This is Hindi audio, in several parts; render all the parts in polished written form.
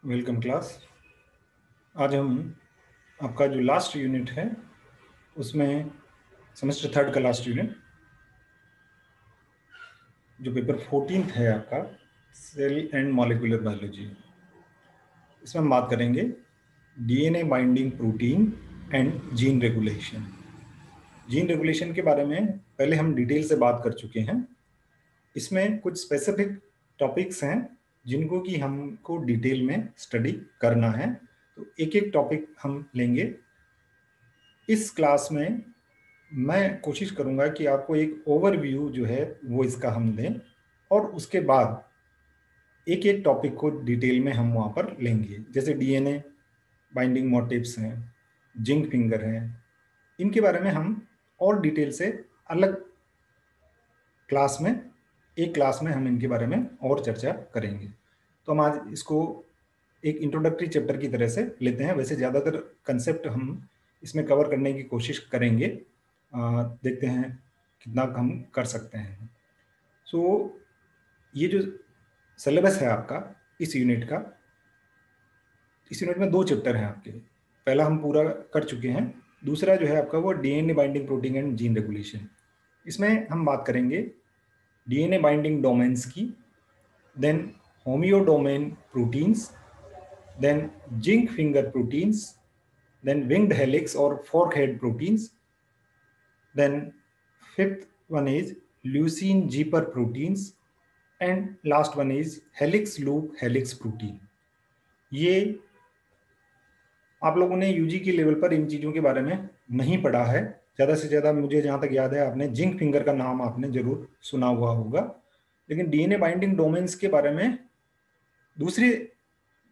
Welcome class. आज हम आपका जो लास्ट यूनिट है उसमें सेमेस्टर थर्ड का लास्ट यूनिट जो पेपर 14th है आपका सेल एंड मॉलिक्यूलर बायोलॉजी, इसमें हम बात करेंगे DNA binding protein and gene regulation. Gene regulation के बारे में पहले हम डिटेल से बात कर चुके हैं। इसमें कुछ स्पेसिफिक टॉपिक्स हैं जिनको कि हमको डिटेल में स्टडी करना है, तो एक एक टॉपिक हम लेंगे। इस क्लास में मैं कोशिश करूंगा कि आपको एक ओवरव्यू जो है वो इसका हम दें और उसके बाद एक एक टॉपिक को डिटेल में हम वहाँ पर लेंगे। जैसे डीएनए बाइंडिंग मोटिव्स हैं, जिंक फिंगर हैं, इनके बारे में हम और डिटेल से अलग क्लास में, एक क्लास में हम इनके बारे में और चर्चा करेंगे। तो हम आज इसको एक इंट्रोडक्टरी चैप्टर की तरह से लेते हैं। वैसे ज़्यादातर कंसेप्ट हम इसमें कवर करने की कोशिश करेंगे, देखते हैं कितना हम कर सकते हैं। सो ये जो सिलेबस है आपका इस यूनिट का, इस यूनिट में 2 चैप्टर हैं आपके। पहला हम पूरा कर चुके हैं, दूसरा जो है आपका वो DNA binding protein and gene regulation. इसमें हम बात करेंगे डीएनए बाइंडिंग डोमेन्स की, then homeodomain proteins, then zinc finger proteins, then winged helix or fork head proteins, then fifth one is leucine zipper proteins, and last one is helix loop helix protein। ये आप लोगों ने यूजी के लेवल पर इन चीज़ों के बारे में नहीं पढ़ा है। ज़्यादा से ज़्यादा मुझे जहाँ तक याद है आपने जिंक फिंगर का नाम आपने जरूर सुना हुआ होगा, लेकिन डीएनए बाइंडिंग डोमेन्स के बारे में दूसरे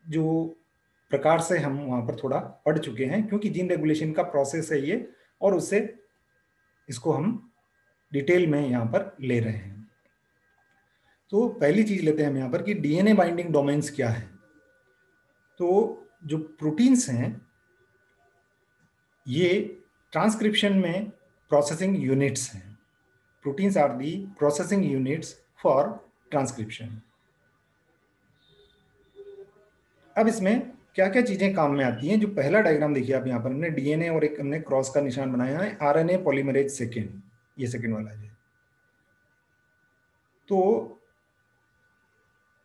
जो प्रकार से हम वहाँ पर थोड़ा पढ़ चुके हैं, क्योंकि जीन रेगुलेशन का प्रोसेस है ये, और उससे इसको हम डिटेल में यहाँ पर ले रहे हैं। तो पहली चीज लेते हैं हम यहाँ पर कि डीएनए बाइंडिंग डोमेन्स क्या है। तो जो प्रोटीन्स हैं ये ट्रांसक्रिप्शन में प्रोसेसिंग यूनिट्स हैं। Proteins are the processing units for transcription. अब इसमें क्या क्या चीजें काम में आती हैं। जो पहला डायग्राम देखिए आप यहाँ पर, हमने डीएनए और एक हमने क्रॉस का निशान बनाया है, आरएनए पॉलीमरेज सेकेंड, ये सेकेंड वाला है। तो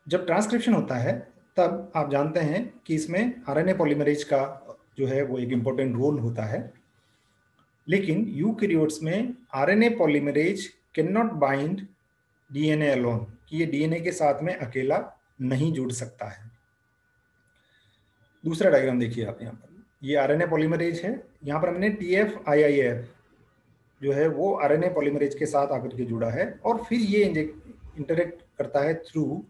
जब ट्रांसक्रिप्शन होता है तब आप जानते हैं कि इसमें आरएनए पॉलीमरेज का जो है वो एक इंपॉर्टेंट रोल होता है, लेकिन यूकैरियोट्स में RNA polymerase can not bind DNA alone, कि ये डीएनए के साथ में अकेला नहीं जुड़ सकता है। दूसरा डायग्राम देखिए आप यहाँ पर, ये आरएनए पॉलीमरेज है, यहाँ पर हमने TFIIF जो है वो आरएनए पॉलीमरेज के साथ आकर के जुड़ा है, और फिर ये इंटरेक्ट करता है through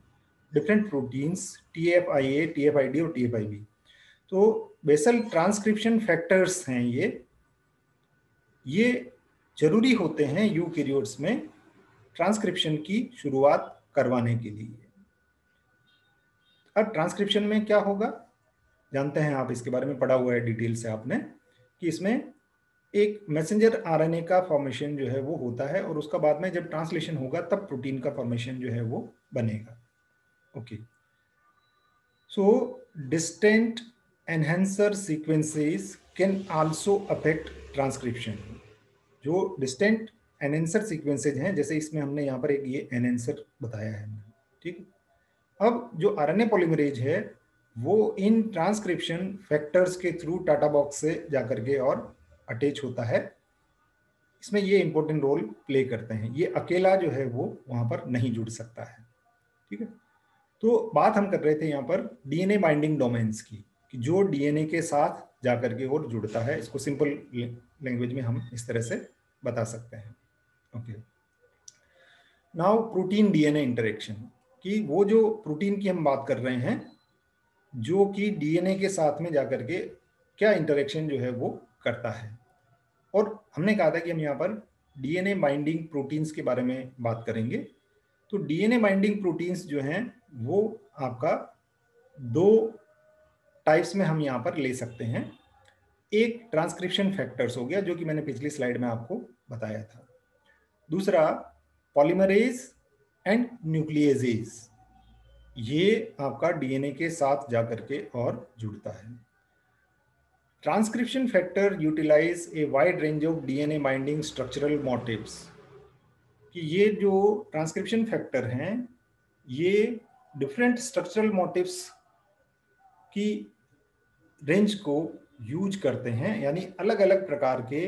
different proteins TFIA, TFID और TFIB। तो बेसल ट्रांसक्रिप्शन फैक्टर्स हैं ये जरूरी होते हैं यूकैरियोट्स में ट्रांसक्रिप्शन की शुरुआत करवाने के लिए। अब ट्रांसक्रिप्शन में क्या होगा जानते हैं आप, इसके बारे में पढ़ा हुआ है डिटेल से आपने, कि इसमें एक मैसेंजर आरएनए का फॉर्मेशन जो है वो होता है, और उसका बाद में जब ट्रांसलेशन होगा तब प्रोटीन का फॉर्मेशन जो है वो बनेगा। Okay, so distant enhancer sequences can also affect transcription. जो डिस्टेंट एनहेंसर सीक्वेंसेज हैं, जैसे इसमें हमने यहाँ पर एक ये एनहेंसर बताया है, ठीक। अब जो आरएनए पॉलीमरेज है वो इन ट्रांसक्रिप्शन फैक्टर्स के थ्रू टाटा बॉक्स से जाकर के और अटैच होता है। इसमें ये इंपॉर्टेंट रोल प्ले करते हैं, ये अकेला जो है वो वहां पर नहीं जुड़ सकता है, ठीक है। तो बात हम कर रहे थे यहाँ पर डीएनए बाइंडिंग डोमेन्स की, कि जो डीएनए के साथ जाकर के और जुड़ता है। इसको सिंपल लैंग्वेज में हम इस तरह से बता सकते हैं। Okay, now protein DNA interaction, कि वो जो प्रोटीन की हम बात कर रहे हैं जो कि डीएनए के साथ में जाकर के क्या इंटरेक्शन जो है वो करता है। और हमने कहा था कि हम यहाँ पर डीएनए बाइंडिंग प्रोटीन्स के बारे में बात करेंगे। तो डीएनए बाइंडिंग प्रोटीन्स जो हैं वो आपका 2 टाइप्स में हम यहाँ पर ले सकते हैं। एक ट्रांसक्रिप्शन फैक्टर्स हो गया, जो कि मैंने पिछली स्लाइड में आपको बताया था। दूसरा पॉलीमरेज एंड न्यूक्लियेजेज। ये आपका डीएनए के साथ जाकर के और जुड़ता है। Transcription factor utilize a wide range of DNA binding structural motifs, कि ये जो ट्रांसक्रिप्शन फैक्टर हैं ये डिफरेंट स्ट्रक्चरल मोटिव्स की रेंज को यूज करते हैं, यानी अलग अलग प्रकार के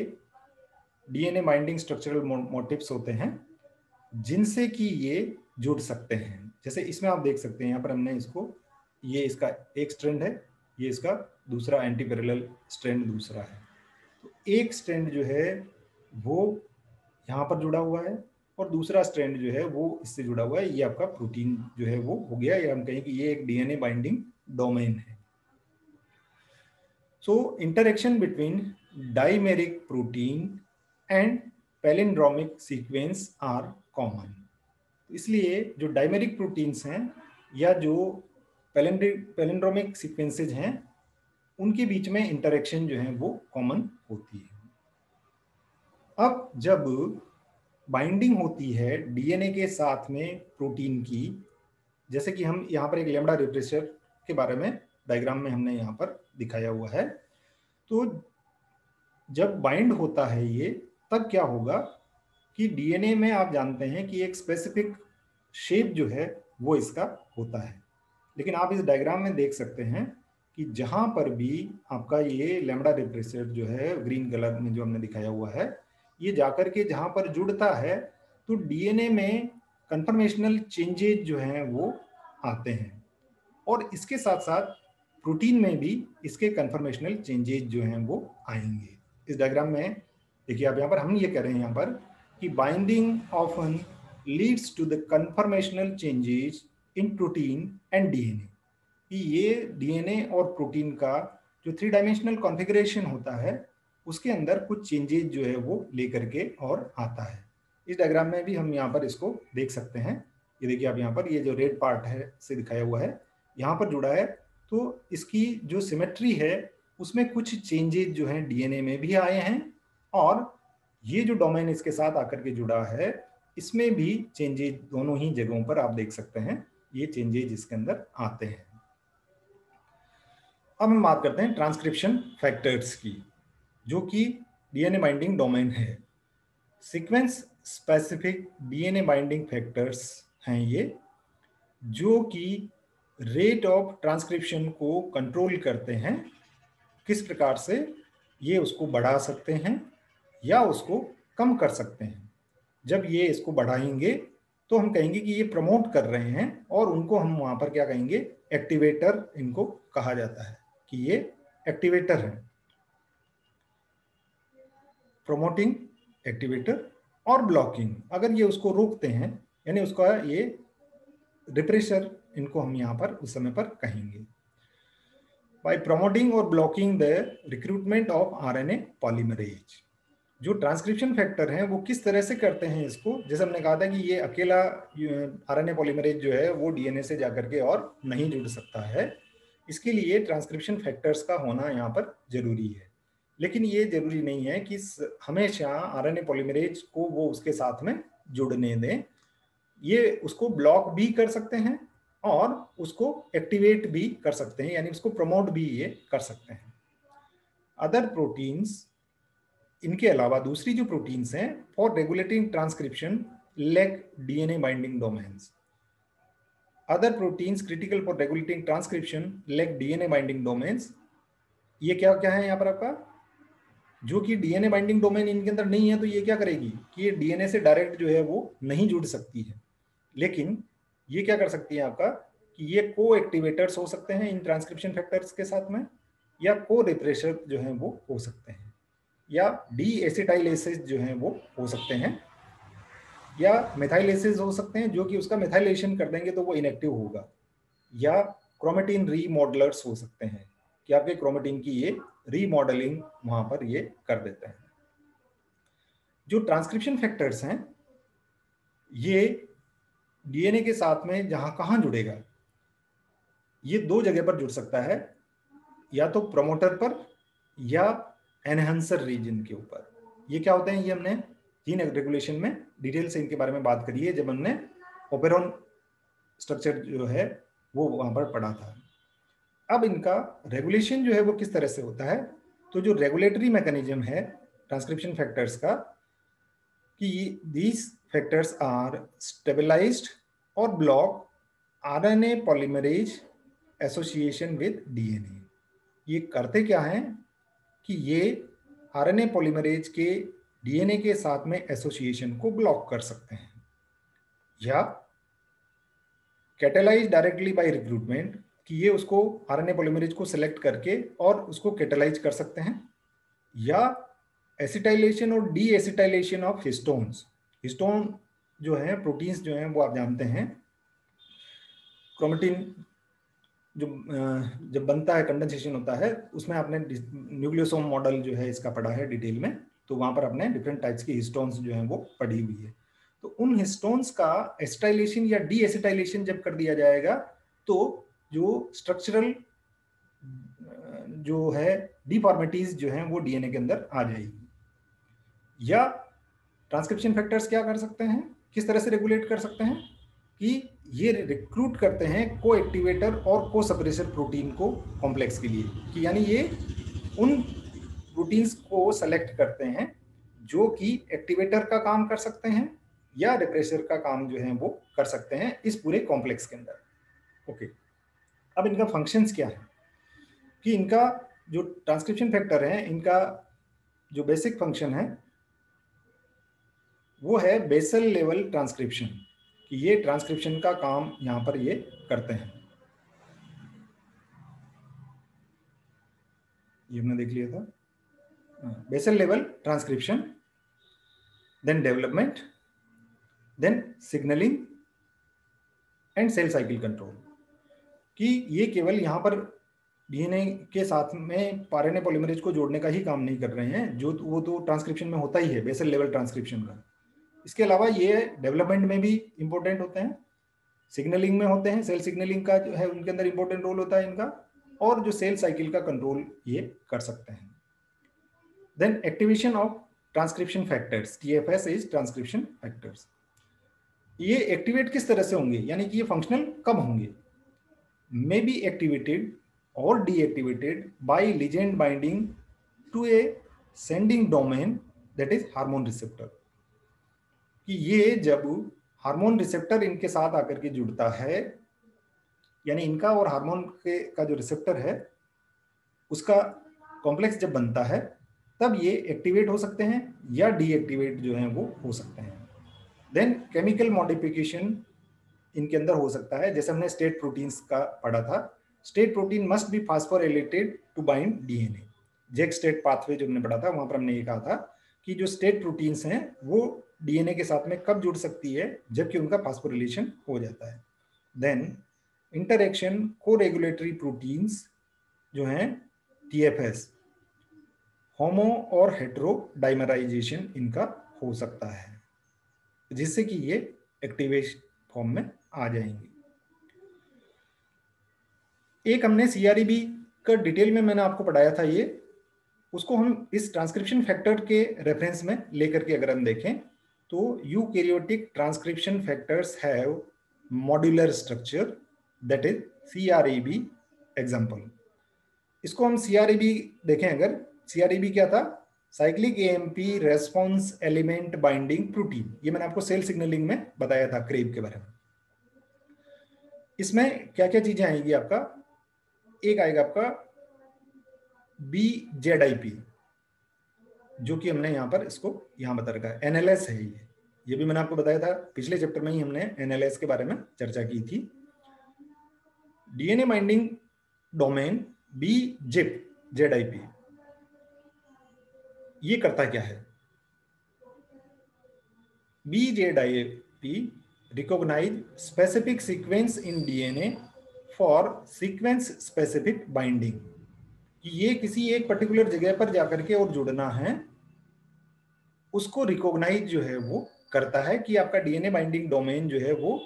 डीएनए बाइंडिंग स्ट्रक्चरल मोटिव्स होते हैं जिनसे कि ये जुड़ सकते हैं। जैसे इसमें आप देख सकते हैं, यहाँ पर हमने इसको, ये इसका एक स्ट्रैंड है, ये इसका दूसरा एंटी पैरेलल स्ट्रैंड दूसरा है। तो एक स्ट्रैंड जो है वो यहाँ पर जुड़ा हुआ है और दूसरा स्ट्रैंड जो है वो इससे जुड़ा हुआ है। ये आपका प्रोटीन जो है वो हो गया, या हम कहें कि ये एक डीएनए बाइंडिंग डोमेन है। So interaction between dimeric protein and palindromic sequence are common। इसलिए जो डायमेरिक प्रोटीन्स हैं या जो पैलिंड्रोमिक सीक्वेंसेज हैं उनके बीच में इंटरेक्शन जो है वो कॉमन होती है। अब जब बाइंडिंग होती है डीएनए के साथ में प्रोटीन की, जैसे कि हम यहाँ पर एक लैम्डा रिप्रेसर के बारे में डायग्राम में हमने यहाँ पर दिखाया हुआ है, तो जब बाइंड होता है ये, तब क्या होगा कि डीएनए में आप जानते हैं कि एक स्पेसिफिक शेप जो है वो इसका होता है। लेकिन आप इस डायग्राम में देख सकते हैं कि जहां पर भी आपका ये लैम्डा रिप्रेसर जो है ग्रीन कलर में जो हमने दिखाया हुआ है, ये जाकर के जहां पर जुड़ता है तो डीएनए में कन्फर्मेशनल चेंजेज जो हैं वो आते हैं, और इसके साथ साथ प्रोटीन में भी इसके कन्फर्मेशनल चेंजेज जो हैं वो आएंगे। इस डायग्राम में देखिए आप, यहाँ पर हम ये कह रहे हैं यहाँ पर कि binding often leads to the conformational changes in protein and DNA, कि ये डीएनए और प्रोटीन का जो 3 डायमेंशनल कॉन्फ़िगरेशन होता है उसके अंदर कुछ चेंजेज जो है वो लेकर के और आता है। इस डायग्राम में भी हम यहाँ पर इसको देख सकते हैं। ये देखिए आप, यहाँ पर ये जो रेड पार्ट है से दिखाया हुआ है यहाँ पर जुड़ा है, तो इसकी जो सिमेट्री है उसमें कुछ चेंजेज जो हैं डीएनए में भी आए हैं, और ये जो डोमेन इसके साथ आकर के जुड़ा है इसमें भी चेंजेज दोनों ही जगहों पर आप देख सकते हैं, ये चेंजेज इसके अंदर आते हैं। अब हम बात करते हैं ट्रांसक्रिप्शन फैक्टर्स की, जो कि डीएनए बाइंडिंग डोमेन है। Sequence specific DNA binding factors हैं ये, जो कि रेट ऑफ ट्रांसक्रिप्शन को कंट्रोल करते हैं। किस प्रकार से ये उसको बढ़ा सकते हैं या उसको कम कर सकते हैं। जब ये इसको बढ़ाएंगे तो हम कहेंगे कि ये प्रमोट कर रहे हैं, और उनको हम वहां पर क्या कहेंगे, एक्टिवेटर इनको कहा जाता है, कि ये एक्टिवेटर है, प्रोमोटिंग एक्टिवेटर। और ब्लॉकिंग, अगर ये उसको रोकते हैं, यानी उसका ये रिप्रेसर, इनको हम यहाँ पर उस समय पर कहेंगे। बाय प्रमोटिंग और blocking the recruitment of RNA polymerase. जो ट्रांसक्रिप्शन फैक्टर हैं वो किस तरह से करते हैं इसको, जैसे हमने कहा था कि ये अकेला आरएनए पॉलीमरेज जो है वो डीएनए से जाकर के और नहीं जुड़ सकता है, इसके लिए ट्रांसक्रिप्शन फैक्टर्स का होना यहाँ पर जरूरी है। लेकिन ये जरूरी नहीं है कि हमेशा आरएनए पॉलीमरेज को वो उसके साथ में जुड़ने दें, ये उसको ब्लॉक भी कर सकते हैं और उसको एक्टिवेट भी कर सकते हैं, यानी उसको प्रमोट भी ये कर सकते हैं। अदर प्रोटीन्स, इनके अलावा दूसरी जो प्रोटीन्स हैं for regulating transcription lack DNA binding domains. Other proteins critical for regulating transcription lack DNA binding domains. ये क्या क्या है यहाँ पर आपका, जो कि डीएनए बाइंडिंग डोमेन इनके अंदर नहीं है, तो ये क्या करेगी कि ये डीएनए से डायरेक्ट जो है वो नहीं जुड़ सकती है। लेकिन ये क्या कर सकती है आपका, कि ये को एक्टिवेटर्स हो सकते हैं इन ट्रांसक्रिप्शन फैक्टर्स के साथ में, या को रिप्रेसर जो है वो हो सकते हैं, या डी एसिटाइलेसेस जो हैं वो हो सकते हैं, या मेथाइलेसेस हो सकते हैं, जो कि उसका मेथाइलेशन कर देंगे तो वो इनएक्टिव होगा, या क्रोमेटिन रीमॉडलर्स हो सकते हैं, कि आपके क्रोमेटिन की ये रीमॉडलिंग वहां पर ये कर देते हैं। जो ट्रांसक्रिप्शन फैक्टर्स हैं ये डीएनए के साथ में जहां कहां जुड़ेगा, ये 2 जगह पर जुड़ सकता है, या तो प्रमोटर पर या एनहांसर रीजन के ऊपर। ये क्या होते हैं, ये हमने जीन रेगुलेशन में डिटेल से इनके बारे में बात करी है, जब हमने ओपेरॉन स्ट्रक्चर जो है वो वहां पर पढ़ा था। अब इनका रेगुलेशन जो है वो किस तरह से होता है, तो जो रेगुलेटरी मैकेनिज्म है ट्रांसक्रिप्शन फैक्टर्स का, कि दीज फैक्टर्स आर स्टेबलाइज्ड और block RNA polymerase association with DNA. ये करते क्या हैं कि ये आरएनए पॉलीमरेज के डीएनए के साथ में एसोसिएशन को ब्लॉक कर सकते हैं, या कैटेलाइज डायरेक्टली बाय रिक्रूटमेंट, कि ये उसको आरएनए पॉलीमरेज को सिलेक्ट करके और उसको कैटेलाइज कर सकते हैं, या एसिटाइलेशन और D acetylation of histones. Histone जो है प्रोटीन्स जो हैं वो आप जानते हैं, क्रोमेटिन जो जब बनता है, कंडेंसेशन होता है, उसमें आपने न्यूक्लियोसोम मॉडल जो है इसका पढ़ा है डिटेल में, तो वहां पर आपने डिफरेंट टाइप्स की हिस्टोन्स जो हैं वो पढ़ी हुई है। तो उन हिस्टोन्स का एसिटाइलेशन या डी एसिटाइलेशन जब कर दिया जाएगा, तो जो स्ट्रक्चरल जो है डिफॉर्मिटीज जो हैं वो डीएनए के अंदर आ जाएगी। या ट्रांसक्रिप्शन फैक्टर्स क्या कर सकते हैं, किस तरह से रेगुलेट कर सकते हैं, कि ये रिक्रूट करते हैं को एक्टिवेटर और को सप्रेसर प्रोटीन को कॉम्प्लेक्स के लिए, कि यानी ये उन प्रोटीन्स को सेलेक्ट करते हैं जो कि एक्टिवेटर का काम कर सकते हैं या रिप्रेसर का काम जो है वो कर सकते हैं इस पूरे कॉम्प्लेक्स के अंदर। ओके, अब इनका फंक्शंस क्या है, कि इनका जो ट्रांसक्रिप्शन फैक्टर है, इनका जो बेसिक फंक्शन है वो है बेसल लेवल ट्रांसक्रिप्शन, कि ये ट्रांसक्रिप्शन का काम यहां पर ये करते हैं। ये हमने देख लिया था, basal level transcription, then development, then signalling and cell cycle control, कि ये केवल यहां पर डीएनए के साथ में आरएनए पॉलीमरेज को जोड़ने का ही काम नहीं कर रहे हैं, जो वो तो ट्रांसक्रिप्शन में होता ही है बेसल लेवल ट्रांसक्रिप्शन का। इसके अलावा ये डेवलपमेंट में भी इंपॉर्टेंट होते हैं, सिग्नलिंग में होते हैं, सेल सिग्नलिंग का जो है उनके अंदर इंपॉर्टेंट रोल होता है इनका, और जो सेल साइकिल का कंट्रोल ये कर सकते हैं। Then activation of transcription factors, TFs is transcription factors. ये एक्टिवेट किस तरह से होंगे, यानी कि ये फंक्शनल कब होंगे, मे बी एक्टिवेटेड और deactivated by ligand binding to a sending domain that is hormone receptor, कि ये जब हार्मोन रिसेप्टर इनके साथ आकर के जुड़ता है, यानी इनका और हार्मोन के का जो रिसेप्टर है उसका कॉम्प्लेक्स जब बनता है, तब ये एक्टिवेट हो सकते हैं या डीएक्टिवेट जो हैं वो हो सकते हैं। देन केमिकल मॉडिफिकेशन इनके अंदर हो सकता है, जैसे हमने स्टेट प्रोटीन्स का पढ़ा था, STAT protein must be phosphorylated to bind DNA. JAK STAT pathway जो हमने पढ़ा था वहां पर हमने ये कहा था कि जो स्टेट प्रोटीन्स हैं वो डीएनए के साथ में कब जुड़ सकती है, जबकि उनका फास्फोरिलेशन हो जाता है। देन इंटरेक्शन को रेगुलेटरी प्रोटीन्स जो हैं टीएफएस, होमो और हेटेरो डाइमराइजेशन इनका हो सकता है, जिससे कि ये एक्टिवेशन फॉर्म में आ जाएंगे। एक हमने सीआरईबी का डिटेल में मैंने आपको पढ़ाया था, ये उसको हम इस ट्रांसक्रिप्शन फैक्टर के रेफरेंस में लेकर के अगर हम देखें, तो eukaryotic transcription factors have modular structure that is CREB example. इसको हम सीआरईबी देखें, अगर सीआरईबी क्या था, cyclic AMP response element binding protein, ये मैंने आपको सेल सिग्नलिंग में बताया था क्रेब के बारे में। इसमें क्या क्या चीजें आएगी आपका, एक आएगा आपका BZIP, जो कि हमने यहाँ पर इसको यहाँ बता रखा है, एनएलएस है ये भी मैंने आपको बताया था, पिछले चैप्टर में ही हमने एनएलएस के बारे में चर्चा की थी। डीएनए बाइंडिंग डोमेन BZIP, ये करता क्या है, BZIP recognize specific sequence in DNA for sequence specific binding, कि ये किसी एक पर्टिकुलर जगह पर जाकर के और जुड़ना है, उसको रिकॉग्नाइज जो है वो करता है कि आपका डीएनए बाइंडिंग डोमेन जो है वो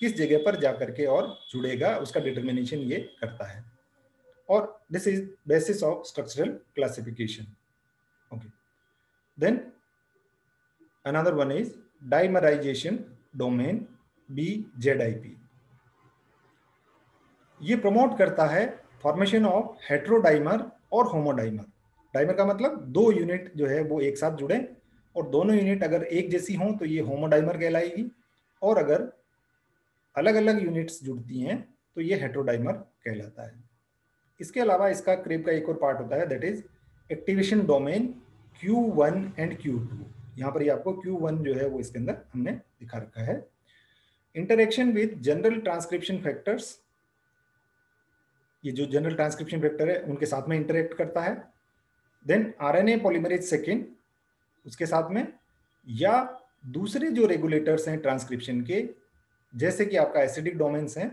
किस जगह पर जाकर के और जुड़ेगा, उसका डिटर्मिनेशन ये करता है, और this is basis of structural classification. Okay, then another one is dimerization domain BZIP। ये प्रमोट करता है फॉर्मेशन ऑफ हेट्रोडाइमर और होमोडाइमर। डाइमर का मतलब दो यूनिट जो है वो एक साथ जुड़े, और दोनों यूनिट अगर एक जैसी हों तो ये होमोडाइमर कहलाएगी, और अगर अलग अलग यूनिट्स जुड़ती हैं तो ये हेट्रोडाइमर कहलाता है। इसके अलावा इसका क्रेब का एक और पार्ट होता है, that is activation domain Q1 and Q2। यहाँ पर ये आपको Q1 जो है वो इसके अंदर हमने दिखा रखा है। Interaction with general transcription factors, ये जो जनरल ट्रांसक्रिप्शन फैक्टर है उनके साथ में इंटरेक्ट करता है। देन आरएनए पॉलीमरेज सेकेंड उसके साथ में, या दूसरे जो रेगुलेटर्स हैं ट्रांसक्रिप्शन के, जैसे कि आपका एसिडिक डोमेन्स हैं,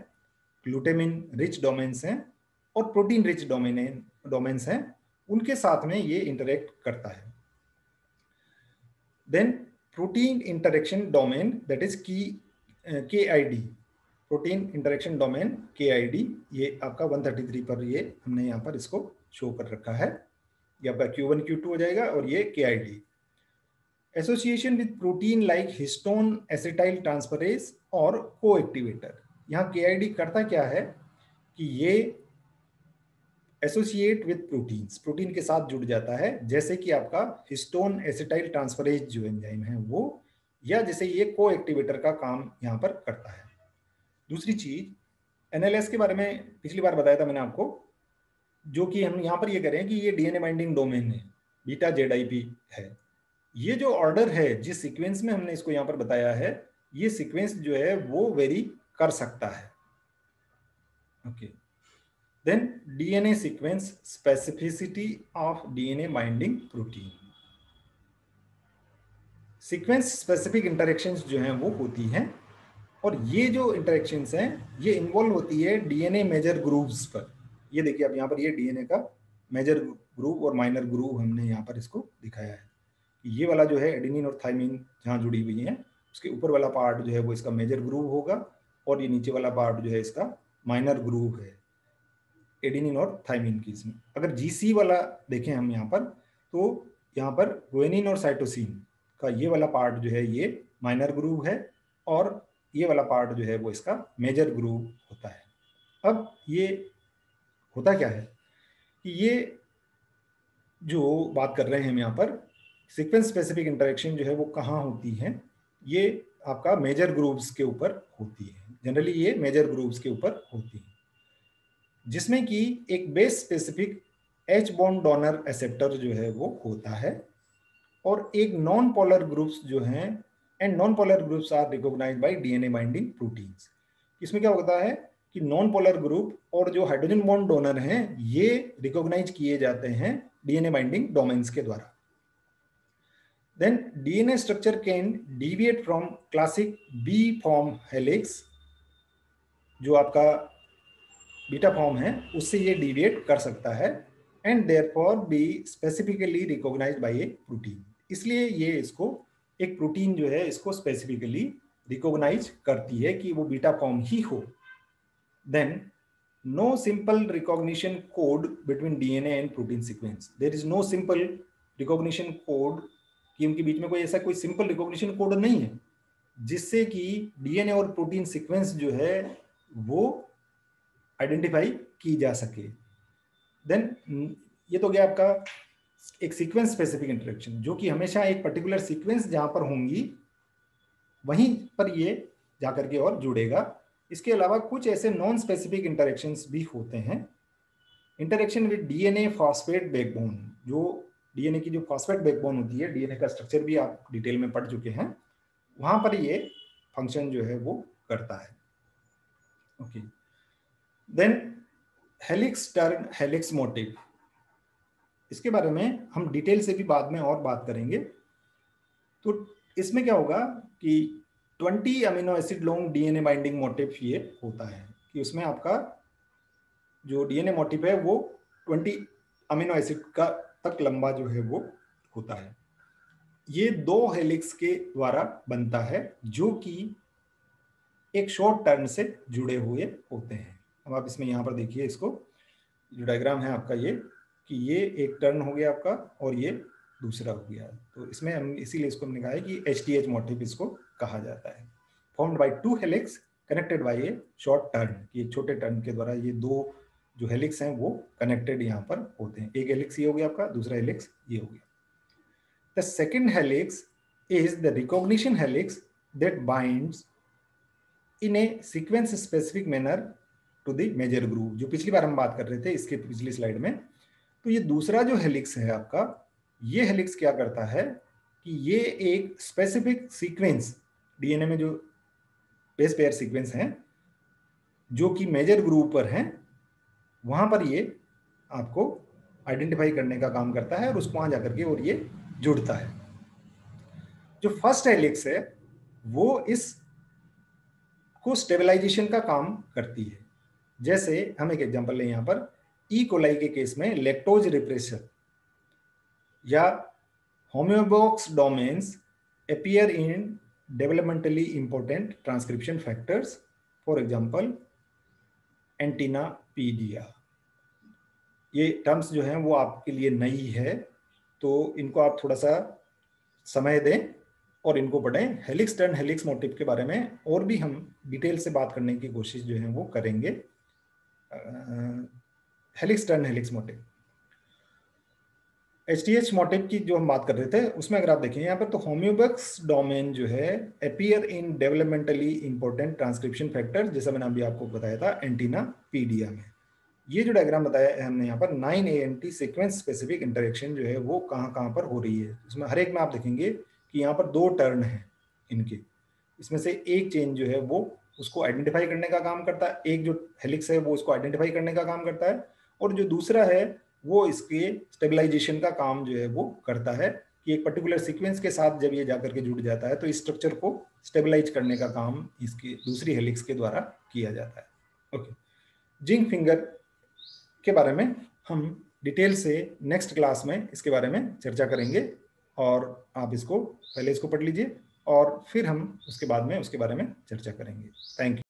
ग्लूटामिन रिच डोमेन्स हैं, और प्रोटीन रिच डोमेन्स हैं, उनके साथ में ये इंटरेक्ट करता है। Then protein interaction domain, that is KID, protein interaction domain KID, ये आपका 133 पर ये हमने यहाँ पर इसको शो कर रखा है। ये आपका Q1 Q2 हो जाएगा, और ये KID। Association with protein like histone acetyl transferase और कोएक्टिवेटर। यहाँ KID करता क्या है कि ये एसोसिएट विद प्रोटीन्स, प्रोटीन के साथ जुड़ जाता है, जैसे कि आपका हिस्टोन एसिटाइल ट्रांसफरेज जो एंजाइम है वो, या जैसे ये कोएक्टिवेटर का काम यहाँ पर करता है। दूसरी चीज, NLS के बारे में पिछली बार बताया था मैंने आपको, जो कि हम यहाँ पर ये करें कि ये DNA बाइंडिंग डोमेन है, बीटा ZIP है। ये जो ऑर्डर है, जिस सीक्वेंस में हमने इसको यहाँ पर बताया है, ये सीक्वेंस जो है वो वेरी कर सकता है। Okay, then DNA sequence specificity of DNA binding protein. Sequence specific interactions जो हैं वो होती हैं, और ये जो इंटरेक्शंस हैं ये इन्वॉल्व होती है DNA मेजर ग्रूव्स पर। ये देखिए आप यहाँ पर, ये DNA का मेजर ग्रूव और माइनर ग्रूव हमने यहाँ पर इसको दिखाया है। ये वाला जो है एडेनिन और थाइमिन जहाँ जुड़ी हुई है, उसके ऊपर वाला पार्ट जो है वो इसका मेजर ग्रूव होगा, और ये नीचे वाला पार्ट जो है इसका माइनर ग्रूव है एडेनिन और थाइमिन की। इसमें अगर GC वाला देखें हम यहाँ पर, तो यहाँ पर गुआनिन और साइटोसिन का ये वाला पार्ट जो है ये माइनर ग्रूव है, और ये वाला पार्ट जो है वो इसका मेजर ग्रूव होता है। अब ये होता क्या है कि ये जो बात कर रहे हैं हम यहाँ पर, सीक्वेंस स्पेसिफिक इंटरेक्शन जो है वो कहाँ होती है, ये आपका मेजर ग्रूव्स के ऊपर होती है। जनरली ये मेजर ग्रूव्स के ऊपर होती है, जिसमें कि एक base specific H bond donor acceptor जो है वो होता है, और एक नॉन पोलर ग्रुप्स जो हैं, and non polar groups are recognised by DNA binding proteins. इसमें क्या होता है कि नॉन पोलर ग्रुप और जो हाइड्रोजन बॉन्ड डोनर हैं ये रिकॉग्नाइज किए जाते हैं DNA बाइंडिंग डोमेन्स के द्वारा। Then DNA structure can deviate from classic B form helix, जो आपका बीटा फॉर्म है उससे ये डिविएट कर सकता है, and therefore be specifically recognised by a protein. इसलिए ये इसको एक प्रोटीन जो है इसको स्पेसिफिकली रिकॉग्नाइज करती है कि वो बीटा फॉर्म ही हो। Then no simple recognition code between DNA and protein sequence. There is no simple recognition code, कि उनके बीच में कोई ऐसा कोई सिंपल रिकॉग्निशन कोड नहीं है जिससे कि DNA और प्रोटीन सीक्वेंस जो है वो आइडेंटिफाई की जा सके। देन ये तो गया आपका एक सीक्वेंस स्पेसिफिक इंटरेक्शन, जो कि हमेशा एक पर्टिकुलर सीक्वेंस जहां पर होंगी वहीं पर ये जाकर के और जुड़ेगा। इसके अलावा कुछ ऐसे नॉन स्पेसिफिक इंटरेक्शंस भी होते हैं। Interaction with DNA phosphate backbone, जो DNA की जो फॉस्फेट बैकबोन होती है, DNA का स्ट्रक्चर भी आप डिटेल में पढ़ चुके हैं, वहां पर ये फंक्शन जो है वो करता है। Okay, then helix turn helix motif, इसके बारे में हम डिटेल से भी बाद में और बात करेंगे। तो इसमें क्या होगा कि 20 amino acid long DNA binding motive ये होता है, कि उसमें आपका जो DNA मोटिव है वो 20 अमीनो एसिड का तक लंबा जो है वो होता है। ये 2 हेलिक्स के द्वारा बनता है, जो कि एक शॉर्ट टर्न से जुड़े हुए होते हैं। अब आप इसमें यहाँ पर देखिए, इसको जो डायग्राम है आपका ये, कि ये एक टर्न हो गया आपका और ये दूसरा हो गया। तो इसमें हम इसीलिए इसको हमने कहा है कि HTH मोटिव इसको कहा जाता है। Formed by 2 helix connected by A short turn, ये छोटे टर्न के द्वारा ये दो जो हेलिक्स हैं वो कनेक्टेड यहाँ पर होते हैं। एक हेलिक्स ये हो गया आपका, दूसरा हेलिक्स ये हो गया। The second helix is the recognition helix that binds in a sequence specific manner to the major groove, जो पिछली बार हम बात कर रहे थे इसके पिछली स्लाइड में। तो ये दूसरा जो हेलिक्स है आपका, ये हेलिक्स क्या करता है कि ये एक स्पेसिफिक सीक्वेंस, डीएनए में जो बेस पेयर सीक्वेंस हैं जो कि मेजर ग्रूव पर हैं, वहां पर ये आपको आइडेंटिफाई करने का काम करता है और उसको वहां जाकर के और ये जुड़ता है। जो फर्स्ट हेलिक्स है वो इस को स्टेबलाइजेशन का काम करती है। जैसे हम एक एग्जांपल लें यहाँ पर, ई कोलाई के केस में लैक्टोज रिप्रेसर या homeobox domains appear in developmentally important transcription factors, for example Antennapedia. ये टर्म्स जो हैं वो आपके लिए नई है, तो इनको आप थोड़ा सा समय दें और इनको पढ़ें। हेलिक्स टर्न हेलिक्स मोटिव के बारे में और भी हम डिटेल से बात करने की कोशिश जो है वो करेंगे। Helix turn helix motive, HTH motive की जो हम बात कर रहे थे उसमें अगर आप देखें यहाँ पर, तो होम्योबॉक्स डोमेन जो है appear in developmentally important transcription factor, जैसा मैंने अभी आपको बताया था एंटीनापीडिया में। ये जो डायग्राम बताया है हमने यहाँ पर 9ANT सीक्वेंस स्पेसिफिक इंटरेक्शन जो है वो कहाँ पर हो रही है। इसमें हर एक में आप देखेंगे कि यहाँ पर दो टर्न है इनके, इसमें से एक चेन जो है वो उसको आइडेंटिफाई करने का काम करता है, एक जो हेलिक्स है वो उसको आइडेंटिफाई करने का काम करता है, और जो दूसरा है वो इसके स्टेबलाइजेशन का काम जो है वो करता है कि एक पर्टिकुलर सीक्वेंस के साथ जब ये जाकर के जुड़ जाता है तो इस स्ट्रक्चर को स्टेबलाइज करने का काम इसकी दूसरी हेलिक्स के द्वारा किया जाता है। ओके, जिंक फिंगर के बारे में हम डिटेल से नेक्स्ट क्लास में इसके बारे में चर्चा करेंगे, और आप इसको पहले इसको पढ़ लीजिए और फिर हम उसके बाद में उसके बारे में चर्चा करेंगे। Thank you.